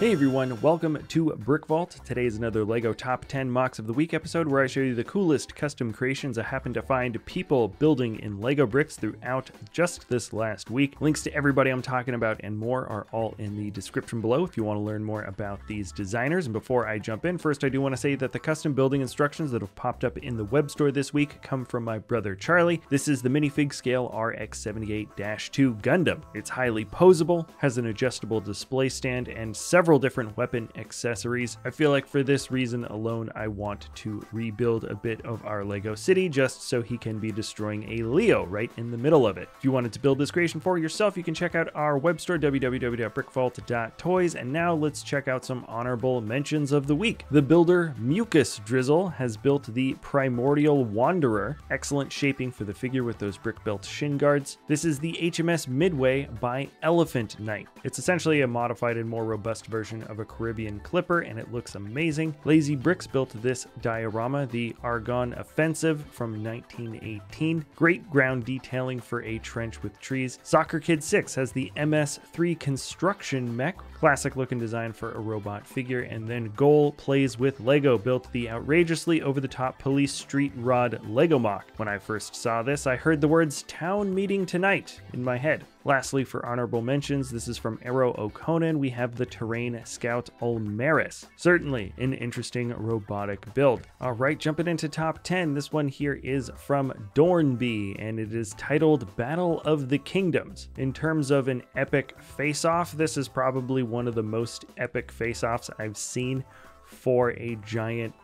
Hey everyone, welcome to Brick Vault. Today is another LEGO Top 10 MOCs of the Week episode where I show you the coolest custom creations I happen to find people building in LEGO bricks throughout just this last week. Links to everybody I'm talking about and more are all in the description below if you want to learn more about these designers. And before I jump in, first I do want to say that the custom building instructions that have popped up in the web store this week come from my brother Charlie. This is the Minifig scale RX78-2 Gundam. It's highly posable, has an adjustable display stand, and several different weapon accessories. I feel like for this reason alone, I want to rebuild a bit of our LEGO city just so he can be destroying a Leo right in the middle of it. If you wanted to build this creation for yourself, you can check out our web store, www.brickvault.toys. And now let's check out some honorable mentions of the week. The builder Mucus Drizzle has built the Primordial Wanderer. Excellent shaping for the figure with those brick built shin guards. This is the HMS Midway by Elephant Knight. It's essentially a modified and more robust version of a Caribbean clipper, and it looks amazing. Lazy Bricks built this diorama, the Argonne Offensive from 1918. Great ground detailing for a trench with trees. Soccer Kid 6 has the MS3 construction mech, classic looking design for a robot figure. And then Goal Plays with Lego built the outrageously over-the-top police street rod Lego MOC. When I first saw this, I heard the words "town meeting tonight" in my head. Lastly, for honorable mentions, this is from Arrow O'Conan, we have the Terrain Scout Ulmaris. Certainly an interesting robotic build. All right, jumping into top 10, this one here is from Dornbi, and it is titled Battle of the Kingdoms. In terms of an epic face-off, this is probably one of the most epic face-offs I've seen for a giant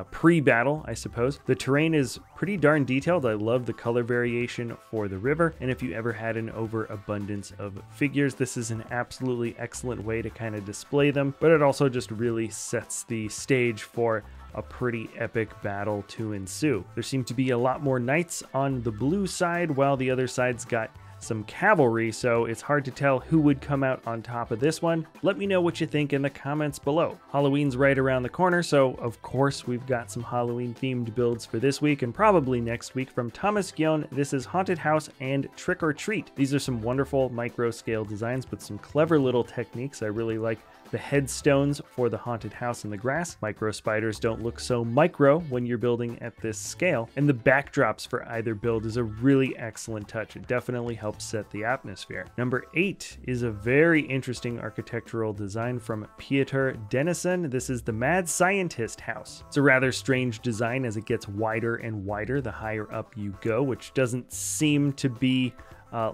pre-battle, I suppose. The terrain is pretty darn detailed. I love the color variation for the river, and if you ever had an overabundance of figures, this is an absolutely excellent way to kind of display them, but it also just really sets the stage for a pretty epic battle to ensue. There seem to be a lot more knights on the blue side, while the other side's got some cavalry, so it's hard to tell who would come out on top of this one. Let me know what you think in the comments below. Halloween's right around the corner, so of course we've got some Halloween themed builds for this week and probably next week. From Thomas Gion, this is Haunted House and Trick or Treat. These are some wonderful micro scale designs with some clever little techniques. I really like the headstones for the haunted house in the grass. Micro spiders don't look so micro when you're building at this scale. And the backdrops for either build is a really excellent touch. It definitely helps set the atmosphere. Number 8 is a very interesting architectural design from Pieter Dennison. This is the Mad Scientist House. It's a rather strange design as it gets wider and wider the higher up you go, which doesn't seem to be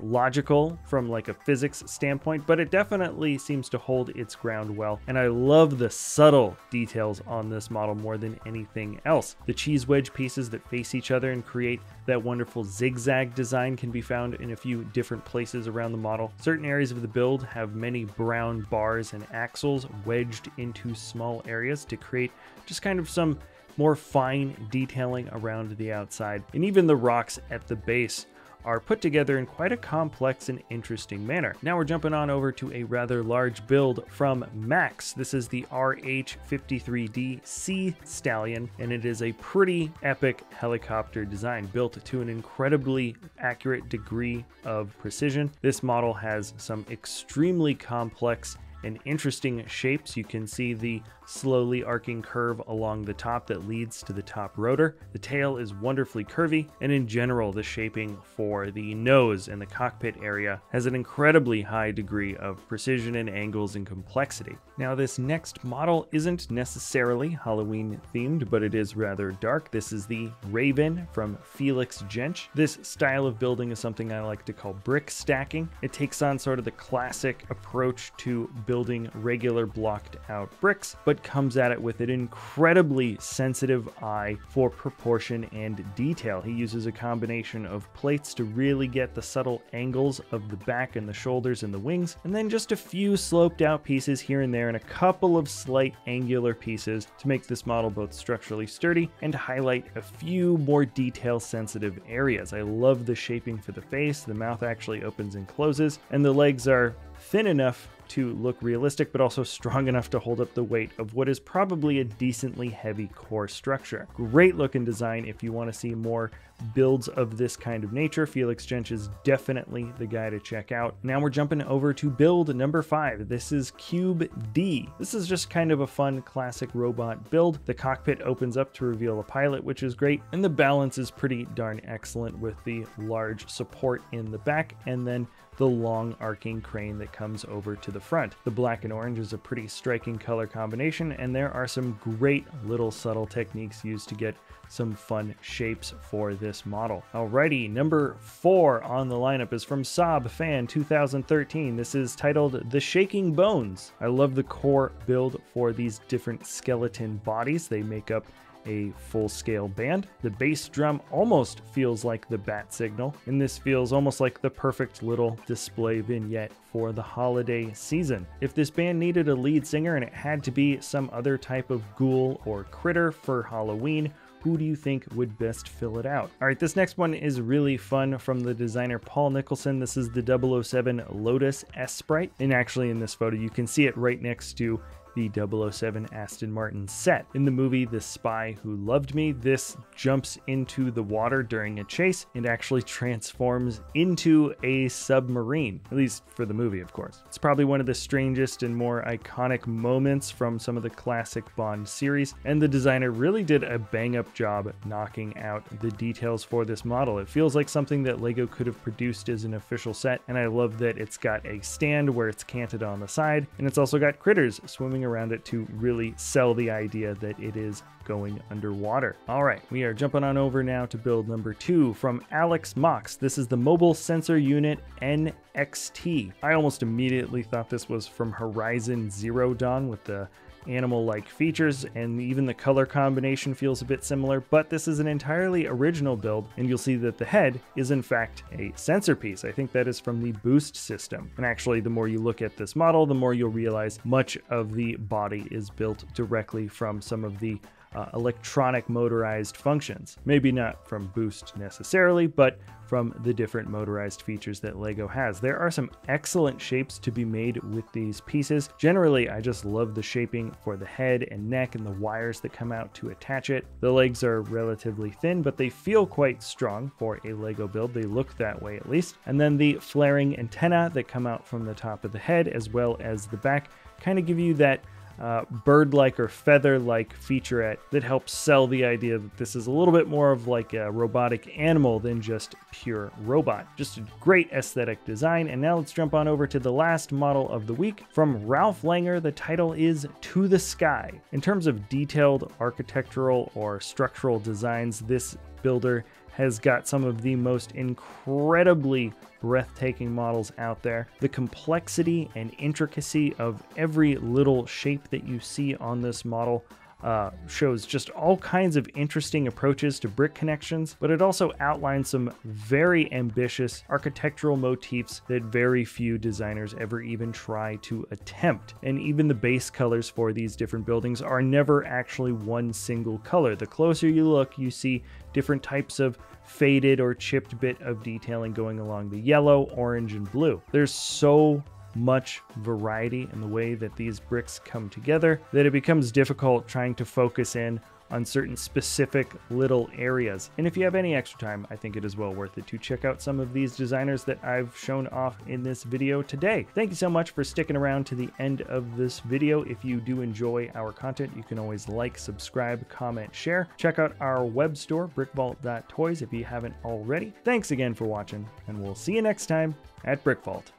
logical from like a physics standpoint, but it definitely seems to hold its ground well. And I love the subtle details on this model more than anything else. The cheese wedge pieces that face each other and create that wonderful zigzag design can be found in a few different places around the model. Certain areas of the build have many brown bars and axles wedged into small areas to create just kind of some more fine detailing around the outside. And even the rocks at the base are put together in quite a complex and interesting manner. Now we're jumping on over to a rather large build from Max. This is the RH53D Sea Stallion, and it is a pretty epic helicopter design built to an incredibly accurate degree of precision. This model has some extremely complex and interesting shapes. You can see the slowly arcing curve along the top that leads to the top rotor. The tail is wonderfully curvy, and in general the shaping for the nose and the cockpit area has an incredibly high degree of precision and angles and complexity. Now this next model isn't necessarily Halloween themed, but it is rather dark. This is the Raven from Felix Gench. This style of building is something I like to call brick stacking. It takes on sort of the classic approach to building regular blocked out bricks, but comes at it with an incredibly sensitive eye for proportion and detail. He uses a combination of plates to really get the subtle angles of the back and the shoulders and the wings, and then just a few sloped out pieces here and there and a couple of slight angular pieces to make this model both structurally sturdy and highlight a few more detail sensitive areas. I love the shaping for the face. The mouth actually opens and closes, and the legs are thin enough to look realistic, but also strong enough to hold up the weight of what is probably a decently heavy core structure. Great looking design if you want to see more builds of this kind of nature, Felix Gench is definitely the guy to check out. Now we're jumping over to build number 5. This is Cube D. This is just kind of a fun classic robot build. The cockpit opens up to reveal a pilot, which is great, and the balance is pretty darn excellent with the large support in the back and then the long arcing crane that comes over to the front. The black and orange is a pretty striking color combination, and there are some great little subtle techniques used to get some fun shapes for this model. Alrighty, number 4 on the lineup is from Saab Fan 2013. This is titled The Shaking Bones. I love the core build for these different skeleton bodies. They make up a full-scale band. The bass drum almost feels like the bat signal, and this feels almost like the perfect little display vignette for the holiday season. If this band needed a lead singer and it had to be some other type of ghoul or critter for Halloween, who do you think would best fill it out? All right, this next one is really fun from the designer Paul Nicholson. This is the 007 Lotus S-Sprite, and actually in this photo you can see it right next to the 007 Aston Martin set. In the movie The Spy Who Loved Me, this jumps into the water during a chase and actually transforms into a submarine, at least for the movie, of course. It's probably one of the strangest and more iconic moments from some of the classic Bond series, and the designer really did a bang-up job knocking out the details for this model. It feels like something that LEGO could have produced as an official set, and I love that it's got a stand where it's canted on the side, and it's also got critters swimming around it to really sell the idea that it is going underwater. All right, we are jumping on over now to build number 2 from Alex MOCs. This is the Mobile Sensor Unit NXT. I almost immediately thought this was from Horizon Zero Dawn with the animal-like features, and even the color combination feels a bit similar, but this is an entirely original build, and you'll see that the head is in fact a sensor piece. I think that is from the boost system, and actually the more you look at this model, the more you'll realize much of the body is built directly from some of the electronic motorized functions. Maybe not from boost necessarily, but from the different motorized features that LEGO has. There are some excellent shapes to be made with these pieces. Generally, I just love the shaping for the head and neck and the wires that come out to attach it. The legs are relatively thin, but they feel quite strong for a LEGO build. They look that way at least. And then the flaring antenna that come out from the top of the head as well as the back kind of give you that bird-like or feather-like featurette that helps sell the idea that this is a little bit more of like a robotic animal than just pure robot. Just a great aesthetic design. And now let's jump on over to the last model of the week from Ralf Langer. The title is To the Sky. In terms of detailed architectural or structural designs, this builder has got some of the most incredibly breathtaking models out there. The complexity and intricacy of every little shape that you see on this model shows just all kinds of interesting approaches to brick connections, but it also outlines some very ambitious architectural motifs that very few designers ever even try to attempt. And even the base colors for these different buildings are never actually one single color. The closer you look, you see different types of faded or chipped bit of detailing going along the yellow, orange, and blue. There's so much variety in the way that these bricks come together that it becomes difficult trying to focus in on certain specific little areas. And if you have any extra time, I think it is well worth it to check out some of these designers that I've shown off in this video today. Thank you so much for sticking around to the end of this video. If you do enjoy our content, you can always like, subscribe, comment, share. Check out our web store, brickvault.toys, if you haven't already. Thanks again for watching, and we'll see you next time at Brick Vault.